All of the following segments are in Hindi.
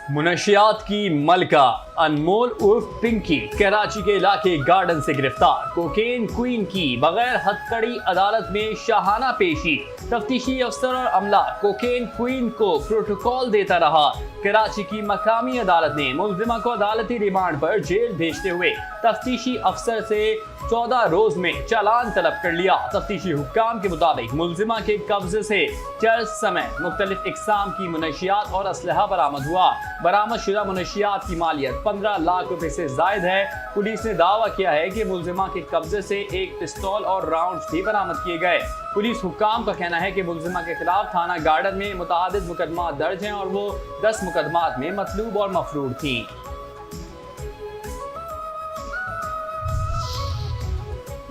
मुनशियात की मलका अनमोल उर्फ पिंकी कराची के इलाके गार्डन से गिरफ्तार। कोकेन क्वीन की बगैर हथकड़ी अदालत में शाहाना पेशी। तफ्तीशी अफसर और अमला कोकेन क्वीन को प्रोटोकॉल देता रहा। कराची की मकामी अदालत ने मुल्जिमा को अदालती रिमांड पर जेल भेजते हुए तफ्तीशी अफसर से 14 रोज में चालान तलब कर लिया। तफ्तीशी हुक्काम के मुताबिक मुल्जिमा के कब्जे से चर्च समेत मुख्तलिफ इकसाम की मुनशियात और असलहा बरामद हुआ। बरामद शुदा मुनशियात की मालियत 15 लाख रुपए से जायद है। पुलिस ने दावा किया है कि मुल्जिमा के कब्जे से एक पिस्तौल और राउंड्स भी बरामद किए गए। पुलिस हुक्काम का कहना है कि मुल्जिमा के खिलाफ थाना गार्डन में मुतअद्दिद मुकदमा दर्ज हैं और वो 10 मुकदमात में मतलूब और मफरूर थी।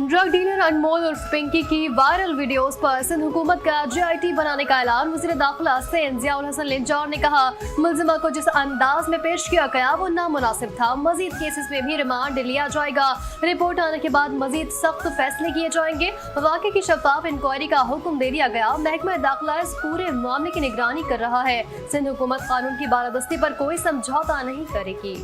ड्रग डीलर अनमोल उर्फ पिंकी की वायरल वीडियोस पर सिंध हुकूमत का GIT बनाने का ऐलान। वज़ीर दाखिला सिंध ज़ियाउल हसन लिंजार ने कहा, मुल्जिमा को जिस अंदाज में पेश किया गया वो नामुनासिब था। मजीद केसेस में भी रिमांड लिया जाएगा। रिपोर्ट आने के बाद मजीद सख्त फैसले किए जाएंगे। वाक़े की शफाफ इंक्वायरी का हुक्म दे दिया गया। महकमा दाखिला इस पूरे मामले की निगरानी कर रहा है। सिंध हुकूमत कानून की बालादस्ती पर कोई समझौता नहीं करेगी।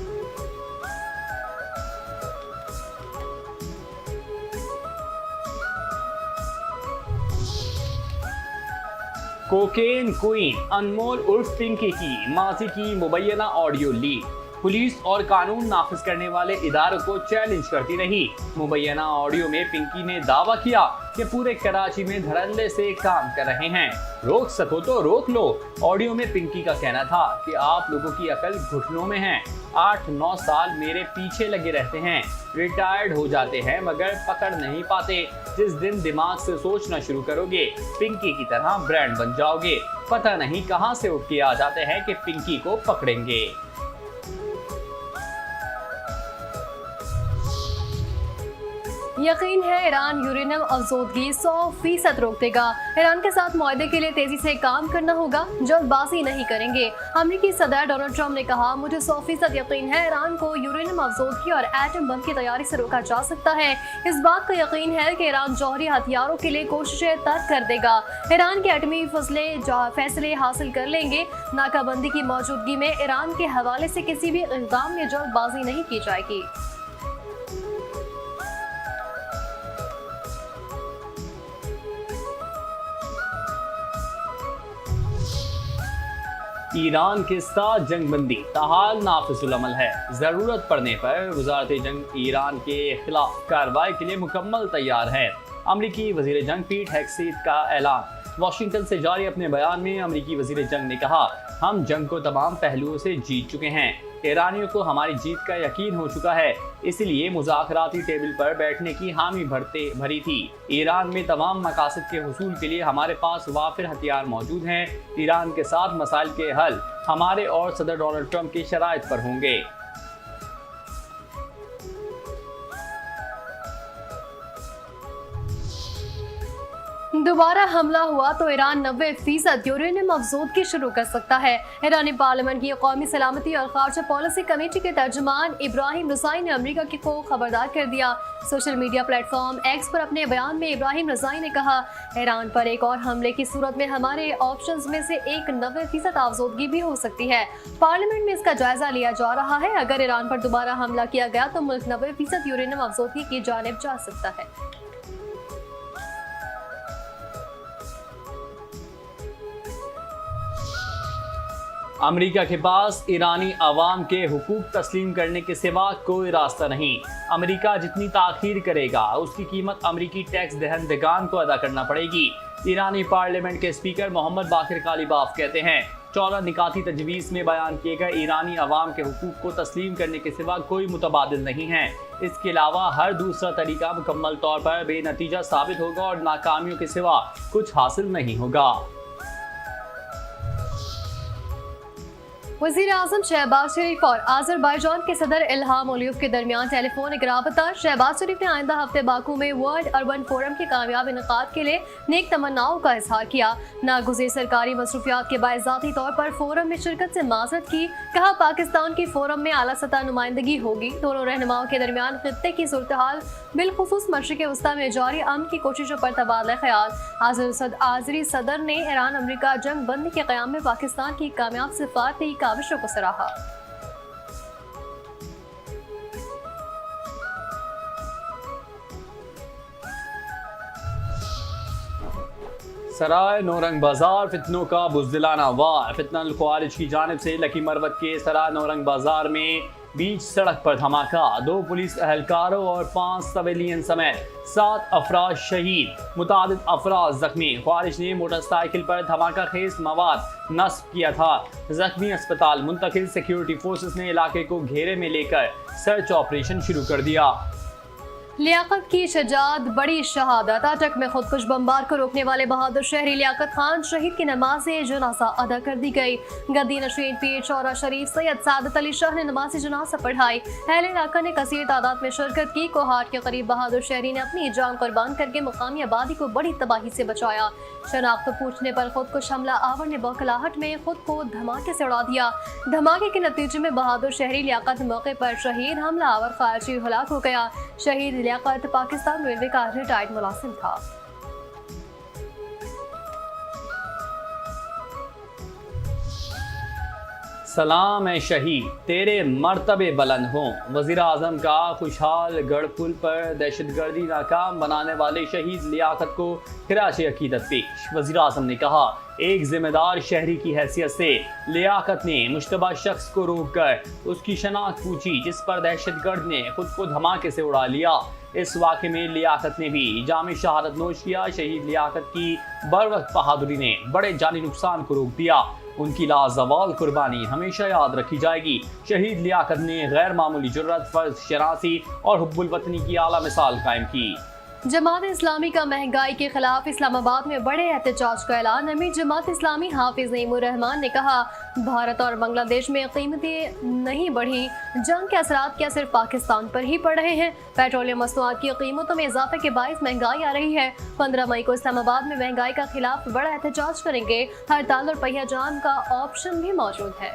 कोकेन क्वीन अनमोल उर्फ पिंकी की माजी की मुबैना ऑडियो लीक पुलिस और कानून नाफिज करने वाले इदारों को चैलेंज करती रही। मुबैना ऑडियो में पिंकी ने दावा किया कि पूरे कराची में धड़ल्ले से काम कर रहे हैं, रोक सको तो रोक लो। ऑडियो में पिंकी का कहना था कि आप लोगों की अकल घुटनों में है। 8-9 साल मेरे पीछे लगे रहते हैं, रिटायर्ड हो जाते हैं मगर पकड़ नहीं पाते। जिस दिन दिमाग से सोचना शुरू करोगे पिंकी की तरह ब्रांड बन जाओगे। पता नहीं कहां से उठ के आ जाते हैं कि पिंकी को पकड़ेंगे। यकीन है ईरान यूरेनियम अफजोदगी 100% रोक देगा। ईरान के साथ मुआहदे के लिए तेजी से काम करना होगा, जल्दबाजी नहीं करेंगे। अमेरिकी सदर डोनाल्ड ट्रंप ने कहा, मुझे 100% यकीन है ईरान को यूरेनियम अफजोदगी और एटम बम की तैयारी से रोका जा सकता है। इस बात का यकीन है कि ईरान जौहरी हथियारों के लिए कोशिशें तर्क कर देगा। ईरान के एटमी फैसले हासिल कर लेंगे। नाकाबंदी की मौजूदगी में ईरान के हवाले से किसी भी इक़दाम में जल्दबाजी नहीं की जाएगी। ईरान के साथ जंगबंदी ताहाल नाफिजुल अमल है। जरूरत पड़ने पर वजारत जंग ईरान के खिलाफ कार्रवाई के लिए मुकम्मल तैयार है। अमरीकी वजीर जंग पीट हेगसेथ का ऐलान। वाशिंगटन से जारी अपने बयान में अमरीकी वजीर जंग ने कहा, हम जंग को तमाम पहलुओं से जीत चुके हैं। ईरानियों को हमारी जीत का यकीन हो चुका है, इसलिए मुज़ाकराती टेबल पर बैठने की हामी भरी थी। ईरान में तमाम मकासद के हुसूल के लिए हमारे पास वाफिर हथियार मौजूद हैं। ईरान के साथ मसाइल के हल हमारे और सदर डोनाल्ड ट्रंप की शराइत पर होंगे। दोबारा हमला हुआ तो ईरान 90% यूरेनियम अफजोदगी शुरू कर सकता है। ईरानी पार्लियामेंट की कौमी सलामती और खारजा पॉलिसी कमेटी के तर्जुमान इब्राहिम रज़ाई ने अमेरिका को खबरदार कर दिया। सोशल मीडिया प्लेटफॉर्म एक्स पर अपने बयान में इब्राहिम रज़ाई ने कहा, ईरान पर एक और हमले की सूरत में हमारे ऑप्शंस में से एक 90% अफजोदगी भी हो सकती है। पार्लियामेंट में इसका जायजा लिया जा रहा है। अगर ईरान पर दोबारा हमला किया गया तो मुल्क 90% यूरेनियम अफजोदगी की जानिब जा सकता है। अमेरिका के पास ईरानी अवाम के हुकूक तस्लीम करने के सिवा कोई रास्ता नहीं। अमेरिका जितनी ताखीर करेगा उसकी कीमत अमेरिकी टैक्स दहंदगान को अदा करना पड़ेगी। ईरानी पार्लियामेंट के स्पीकर मोहम्मद बाकिर कालिबाफ कहते हैं, 14 निकाती तजवीज़ में बयान किए गए ईरानी अवाम के हुकूक को तस्लीम करने के सिवा कोई मुतबादिल नहीं है। इसके अलावा हर दूसरा तरीका मुकम्मल तौर पर बेनतीजा साबित होगा और नाकामियों के सिवा कुछ हासिल नहीं होगा। वज़ीर आज़म शहबाज शरीफ और आज़रबाईजान के सदर इल्हाम अलीयव के दरमियान टेलीफोनिक राबता। शहबाज शरीफ ने आइंदा हफ्ते बाकू में वर्ल्ड अर्बन फोरम के कामयाब इनेकाद के लिए नेक तमन्नाओं का इजहार किया। नागुज़ीर सरकारी मसरूफियात के बायस ज़ाती तौर पर फोरम में शिरकत से माज़रत की। कहा, पाकिस्तान की फोरम में आला सतह नुमाइंदगी होगी। दोनों रहनुमाओं के दरमियान खित्ते की सूरत हाल बिलखुसूस मशरिक़ वस्ता में जारी अमन की कोशिशों पर तबादला ख्याल। आज़री सदर ने ईरान अमरीका जंग बंदी के क़याम में पाकिस्तान की कामयाब सिफारती काविशों को सराहा। सराय नौरंग बाजार फितनों का बुज़दिलाना वार। फितनल ख्वारिज की जानिब से लकी मरवत के सराय नौरंग बाजार में बीच सड़क पर धमाका, 2 पुलिस एहलकारों और 5 सिविलियन समेत 7 अफराद शहीद, मुतादिद अफराद जख्मी। ख्वारिज ने मोटरसाइकिल पर धमाका खेज मवाद नस्ब किया था। जख्मी अस्पताल मुंतकिल। सिक्योरिटी फोर्सेस ने इलाके को घेरे में लेकर सर्च ऑपरेशन शुरू कर दिया। लियाकत की शजात बड़ी शहादत। अटक में खुदकुश बमबार को रोकने वाले बहादुर शहरी लियाकत खान शहीद की नमाज जनाजा अदा कर दी गई। गद्दी नशीन पीर चौरा शरीफ सैयद सादत अली शाह ने नमाज जनाजा पढ़ाई। अहले इलाका ने कसीर तादाद में शिरकत की। कोहाट के करीब बहादुर शहरी ने अपनी जान कुर्बान करके मुकामी आबादी को बड़ी तबाही से बचाया। शनाख्त पूछने पर खुदकुश हमला आवर ने बौखलाहट में खुद को धमाके से उड़ा दिया। धमाके के नतीजे में बहादुर शहरी लियाकत मौके पर शहीद, हमला आवर खारिजी हलाक हो गया। शहीद लियाकत पाकिस्तान रेलवे का रिटायर्ड मुलाजिम था। सलाम ए शहीद, तेरे मर्तबे बुलंद हों। वज़ीर आज़म का खुशहाल गढ़ पुल पर दहशतगर्दी नाकाम बनाने वाले शहीद लियाकत को खिराज अकीदत पेश। वज़ीर आज़म ने कहा, एक जिम्मेदार शहरी की हैसियत से लियाकत ने मुश्तबा शख्स को रोककर उसकी शनाख्त पूछी, जिस पर दहशतगर्द ने खुद को धमाके से उड़ा लिया। इस वाक़े में लियाकत ने भी जाम शहादत नोश किया। शहीद लियाकत की बरवक्त बहादुरी ने बड़े जानी नुकसान को रोक दिया। उनकी लाजवाल कुर्बानी हमेशा याद रखी जाएगी। शहीद लियाकत ने गैर मामूली जुर्रत, फर्ज शनासी और हुब्बुल वतनी की आला मिसाल कायम की। जमात इस्लामी का महंगाई के खिलाफ इस्लामाबाद में बड़े एहतजाज का ऐलान। अमीर जमात इस्लामी हाफिज नईमुर रहमान ने कहा, भारत और बांग्लादेश में कीमतें नहीं बढ़ी, जंग के असरात क्या सिर्फ पाकिस्तान पर ही पड़ रहे हैं? पेट्रोलियम मसनूआत की कीमतों में इजाफे के बायस महंगाई आ रही है। 15 मई को इस्लामाबाद में महंगाई का खिलाफ बड़ा एहतजाज करेंगे। हड़ताल और पहिया जान का ऑप्शन भी मौजूद है।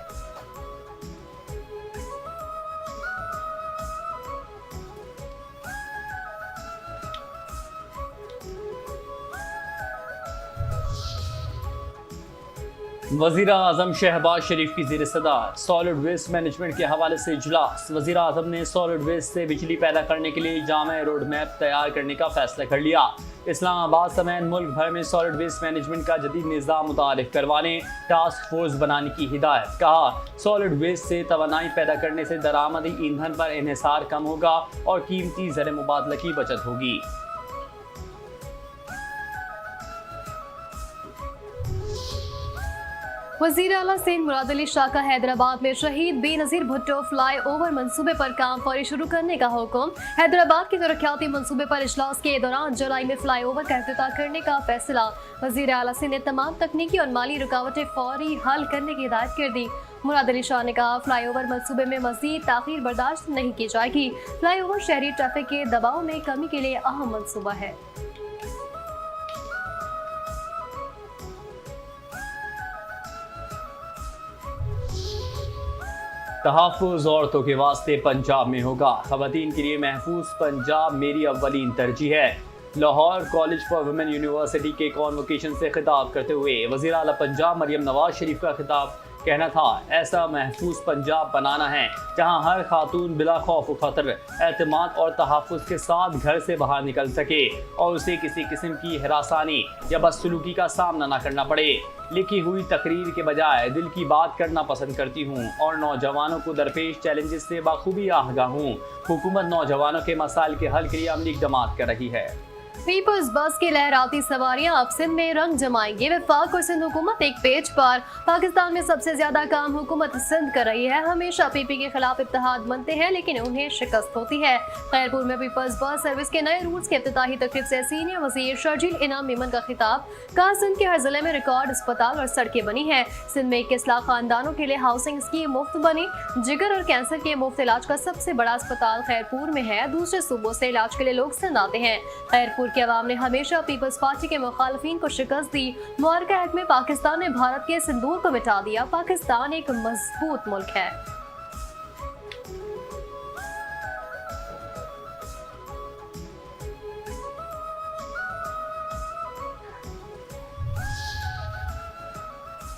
वज़ीर आज़म शहबाज शरीफ की ज़ेर सदार सॉलिड वेस्ट मैनेजमेंट के हवाले से इजलास। वज़ीर आज़म ने सॉलिड वेस्ट से बिजली पैदा करने के लिए जामे रोड मैप तैयार करने का फैसला कर लिया। इस्लामाबाद समेत मुल्क भर में सॉलिड वेस्ट मैनेजमेंट का जदीद निज़ाम मुतारिफ करवाने टास्क फोर्स बनाने की हिदायत। कहा, सॉलिड वेस्ट से तवानाई पैदा करने से दरामदी ईंधन पर इन्हिसार कम होगा और कीमती ज़र मुबादला की बचत होगी। वज़ीर आला सिंध मुराद अली शाह का हैदराबाद में शहीद बेनज़ीर भुट्टो फ्लाई ओवर मंसूबे पर काम फौरी शुरू करने का हुक्म। हैदराबाद के तरक्याती मंसूबे पर इजलास के दौरान जुलाई में फ्लाई ओवर का इफ्तिताह करने का फैसला। वज़ीर आला सिंध ने तमाम तकनीकी और माली रुकावटें फौरी हल करने की हिदायत कर दी। मुराद अली शाह ने कहा, फ्लाई ओवर मंसूबे में मज़ीद ताख़ीर बर्दाश्त नहीं की जाएगी। फ्लाई ओवर शहरी ट्रैफिक के दबाव में कमी के लिए अहम मंसूबा है। तहफ़्फ़ुज़ औरतों के वास्ते पंजाब में होगा। ख़वातीन के लिए महफूज पंजाब मेरी अव्वलीन तरजीह है। Lahore college for women university के कॉन्वोकेशन से खिताब करते हुए वज़ीर आला पंजाब मरियम नवाज शरीफ का खिताब कहना था, ऐसा महफूज पंजाब बनाना है जहां हर खातून बिला खौफ खतर, एतमाद और तहफ़्फ़ुज़ के साथ घर से बाहर निकल सके और उसे किसी किस्म की हरासानी या बदसलूकी का सामना न करना पड़े। लिखी हुई तकरीर के बजाय दिल की बात करना पसंद करती हूँ और नौजवानों को दरपेश चैलेंजेस से बाखूबी आगाह हूँ। हुकूमत नौजवानों के मसाइल के हल के लिए अमली इक़दाम कर रही है। पीपल्स बस की लहराती सवारियां अब सिंध में रंग जमाएंगी। वफाक और सिंध हुकूमत एक पेज पर। पाकिस्तान में सबसे ज्यादा काम हुकूमत सिंध कर रही है। हमेशा पीपी के खिलाफ इत्तेहाद बनते हैं लेकिन उन्हें शिकस्त होती है। खैरपुर में पीपल्स बस सर्विस के नए रूल्स के इफ्तिताही तकरीब से सीनियर वजीर शर्जील इनाम मेमन का खिताब। कहा, सिंध के हर जिले में रिकॉर्ड अस्पताल और सड़कें बनी है। सिंध में 21 लाख खानदानों के लिए हाउसिंग स्कीम मुफ्त बनी। जिगर और कैंसर के मुफ्त इलाज का सबसे बड़ा अस्पताल खैरपुर में है। दूसरे सूबों से इलाज के लिए लोग सिंध आते हैं। खैरपुर की अवाम ने हमेशा पीपल्स पार्टी के मुखालिफिन को शिकस्त दी। मुआरका एक्ट में पाकिस्तान ने भारत के सिंदूर को मिटा दिया। पाकिस्तान एक मजबूत मुल्क है।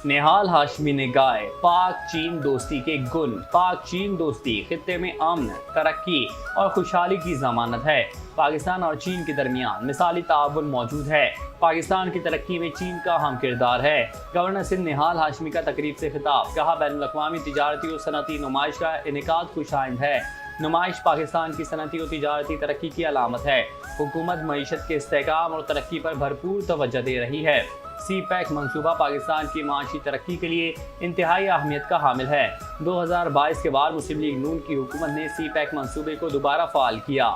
निहाल हाशमी ने गाए पाक चीन दोस्ती के गुण। पाक चीन दोस्ती खित्ते में अमन, तरक्की और खुशहाली की जमानत है। पाकिस्तान और चीन के दरमियान मिसाली ताउन मौजूद है। पाकिस्तान की तरक्की में चीन का हम किरदार है। गवर्नर सिंध निहाल हाशमी का तकरीब से खिताब। कहा, बैनुल-अक़वामी तिजारती और सनती नुमाइश का इनेकाद खुशाइंद है। नुमाइश पाकिस्तान की सनती और तिजारती तरक्की की अलामत है। हुकूमत मईशत के इस्तेहकाम और तरक्की पर भरपूर तवज्जो दे रही है। CPEC मंसूबा पाकिस्तान की माशी तरक्की के लिए इंतहाई अहमियत का हामिल है। 2022 के बाद मुस्लिम लीग नून की हुकूमत ने CPEC मंसूबे को दोबारा फाल किया।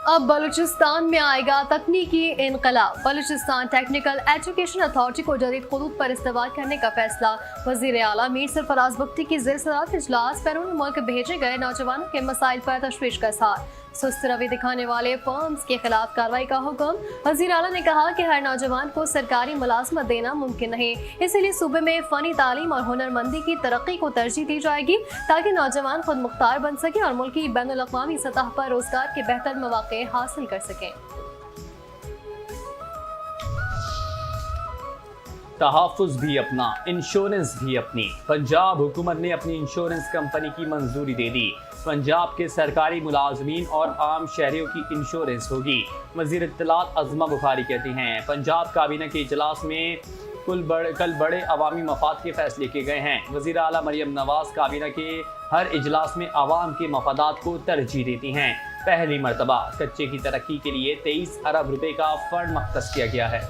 अब बलूचिस्तान में आएगा तकनीकी इनकलाब। बलूचिस्तान टेक्निकल एजुकेशन अथॉरिटी को जदीद खुदूद पर इस्तेमाल करने का फैसला। वज़ीर आला मीर सरफराज बख्ती की ज़ेर-सदारत इजलास बैरून मुल्क भेजे गए नौजवानों के मसाइल पर तशवीश का इज़हार। सुस्त रवि दिखाने वाले फर्म्स के खिलाफ कार्रवाई का हुक्म। वज़ीर आला ने कहा कि हर नौजवान को सरकारी मुलाजमत देना मुमकिन नहीं, इसलिए सूबे में फ़नी तालीम और हुनरमंदी की तरक्की को तरजीह दी जाएगी ताकि नौजवान खुद मुख्तार बन सके और मुल्क की बैनुल-अक़वामी सतह पर रोजगार के बेहतर मौक़े हासिल कर सकें। तहफ़्फ़ुज़ भी अपना, इंश्योरेंस भी अपनी। पंजाब हुकूमत ने अपनी इंश्योरेंस कंपनी की मंजूरी दे दी। पंजाब के सरकारी मुलाजमीन और आम शहरियों की इंश्योरेंस होगी। वज़ीर इत्तलात अज़मा बुखारी कहती हैं, पंजाब काबीना के इजलास में कल बड़े अवामी मफाद के फैसले किए गए हैं। वज़ीर आला मरियम नवाज़ काबीना के हर इजलास में अवाम के मफादात को तरजीह देती हैं। पहली मरतबा कच्चे की तरक्की के लिए 23 अरब रुपए का फंड मख्तस किया गया है।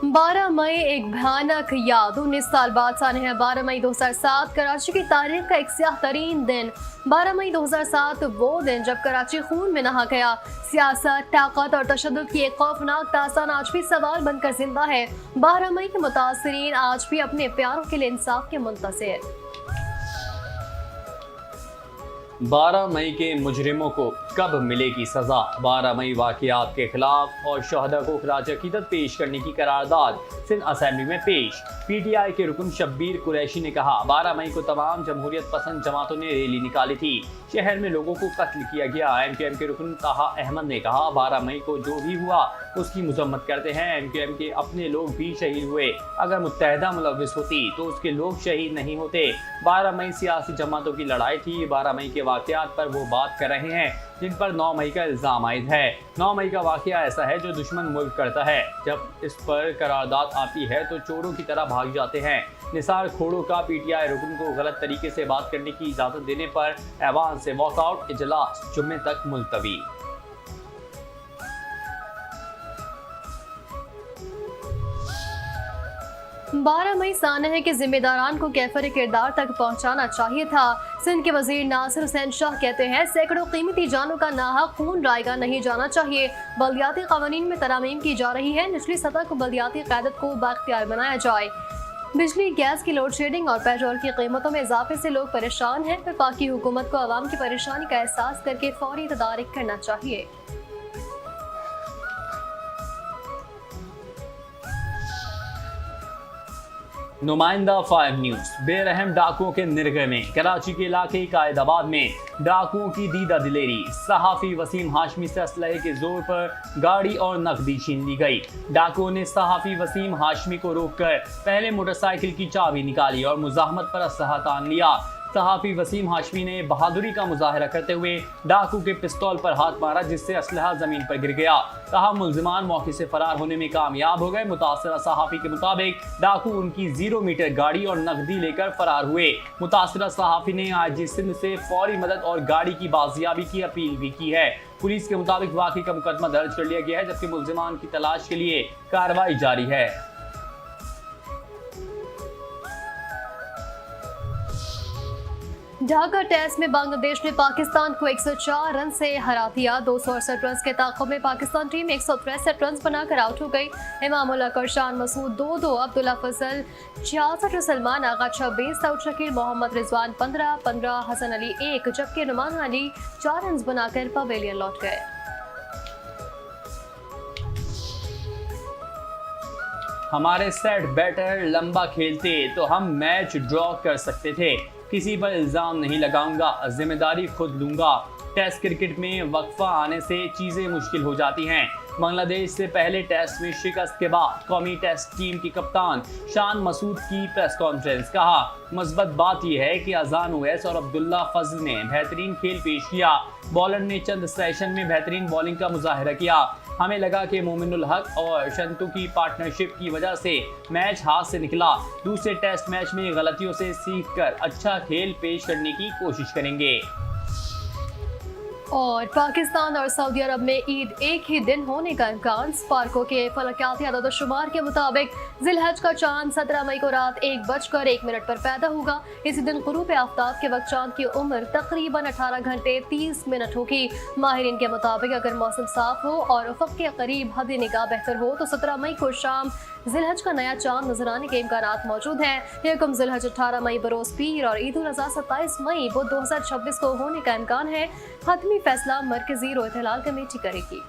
12 मई एक भयानक याद। 19 साल बाद सानह 12 मई 2007 कराची की तारीख का एक स्याह तरीन दिन। 12 मई 2007 वो दिन जब कराची खून में नहा गया। सियासत, ताकत और तशद्दुद की एक खौफनाक दास्तान आज भी सवाल बनकर जिंदा है। 12 मई के मुतासिरीन आज भी अपने प्यारों के लिए इंसाफ के मुंतज़िर। 12 मई के मुजरिमों को कब मिलेगी सजा? 12 मई वाक़यात के खिलाफ और शहदा को खराज अक़ीदत पेश करने की करारदाद सिंध असेंबली में पेश। PTI के रुकन शब्बीर कुरैशी ने कहा, 12 मई को तमाम जमहूरियत पसंद जमातों ने रैली निकाली थी। शहर में लोगों को कत्ल किया गया। MQM के रुकन ताहा अहमद ने कहा, 12 मई को जो भी हुआ उसकी मजम्मत करते हैं। MQM के अपने लोग भी शहीद हुए। अगर मुत्तहदा मुलव्विस होती तो उसके लोग शहीद नहीं होते। 12 मई सियासी जमातों की लड़ाई थी। 12 मई के वाक़यात पर वो बात कर रहे हैं जिन पर 9 मई का इल्ज़ाम आयद है। 9 मई का वाक़या ऐसा है जो दुश्मन मुल्क करता है। जब इस पर करारदाद आती है तो चोरों की तरह भाग जाते हैं। निसार खोड़ों का PTI रुकन को गलत तरीके से बात करने की इजाज़त देने पर ऐवान से वॉकआउट। इजलास जुम्मे तक मुलतवी। 12 मई सानह के जिम्मेदारान को कैफर किरदार तक पहुंचाना चाहिए था। सिंध के वजीर नासिर हुसैन शाह कहते हैं, सैकड़ों कीमती जानों का नाहक खून रायगा नहीं जाना चाहिए। बल्दियाती कानून में तरामीम की जा रही है। निचली सतह को बल्दियाती क़यादत को बाख्तियार बनाया जाए। बिजली, गैस की लोड शेडिंग और पेट्रोल की कीमतों में इजाफे से लोग परेशान हैं। वफाकी हुकूमत को आवाम की परेशानी का एहसास करके फौरी तदारिक करना चाहिए। नुमाइंदा 5 न्यूज़। बेरहम डाकुओं के निर्गय में कराची के इलाके कायदाबाद में डाकुओं की दीदा दिलेरी। सहाफ़ी वसीम हाशमी से असलहे के जोर पर गाड़ी और नकदी छीन ली गई। डाकुओं ने सहाफ़ी वसीम हाशमी को रोककर पहले मोटरसाइकिल की चाबी निकाली और मुज़ाहमत पर असलहा तान लिया। सहाफ़ी वसीम हाशमी ने बहादुरी का मुजाहरा करते हुए डाकू के पिस्तौल पर हाथ मारा, जिससे असलहा जमीन पर गिर गया। ताहम मुल्जिमान मौके से फरार होने में कामयाब हो गए। मुतासरा सहाफ़ी के मुताबिक डाकू उनकी 0 मीटर गाड़ी और नकदी लेकर फरार हुए। मुतासरा सहाफ़ी ने IG सिंध से फौरी मदद और गाड़ी की बाजियाबी की अपील भी की है। पुलिस के मुताबिक वाक़ई का मुकदमा दर्ज कर लिया गया है, जबकि मुल्जिमान की तलाश के लिए कार्रवाई जारी है। ढाका टेस्ट में बांग्लादेश ने पाकिस्तान को 104 रन से हरा दिया। 268 रन के ताक़ुब में पाकिस्तान टीम 163 रन बनाकर आउट हो गई। इमामुल हक और शान मसूद 2-2, अब्दुल्ला फजल 66, सलमान आगा 26, सऊद शकील, मोहम्मद रिजवान 15, हसन अली 1, जबकि नुमान अली 4 रन बनाकर पवेलियन लौट गए। हमारे सेट बैटर लंबा खेलते तो हम मैच ड्रॉ कर सकते थे। किसी पर इल्ज़ाम नहीं लगाऊंगा, जिम्मेदारी खुद लूंगा। टेस्ट क्रिकेट में वक्फा आने से चीज़ें मुश्किल हो जाती हैं। बांग्लादेश से पहले टेस्ट में शिकस्त के बाद कौमी टेस्ट टीम की कप्तान शान मसूद की प्रेस कॉन्फ्रेंस। कहा, मुस्बत बात यह है कि अजान उवैस और अब्दुल्ला फजल ने बेहतरीन खेल पेश किया। बॉलर ने चंद सेशन में बेहतरीन बॉलिंग का मुजाहरा किया। हमें लगा कि मोमिनुल हक और शंतु की पार्टनरशिप की वजह से मैच हाथ से निकला। दूसरे टेस्ट मैच में गलतियों से सीखकर अच्छा खेल पेश करने की कोशिश करेंगे। और पाकिस्तान और सऊदी अरब में ईद एक ही दिन होने का इम्कान। स्पार्को के फलकियाती अदद-ओ-शुमार के मुताबिक जिलहज का चांद 17 मई को रात 1:01 पर पैदा होगा। इसी दिन गुरूब आफ्ताब के वक्त चांद की उम्र तकरीबन 18 घंटे 30 मिनट होगी। माहिरीन के मुताबिक अगर मौसम साफ हो और उफ़क़ के करीब हद निगाह बेहतर हो तो 17 मई को शाम जिलहज का नया चांद नजर आने के इम्कानात मौजूद हैं। यकम जिलहज 18 मई बरोज़ पीर और ईद उल अज़हा 27 मई बुध 2026 को होने का इम्कान है। हतमी फैसला मरकजी रोए हिलाल कमेटी करेगी।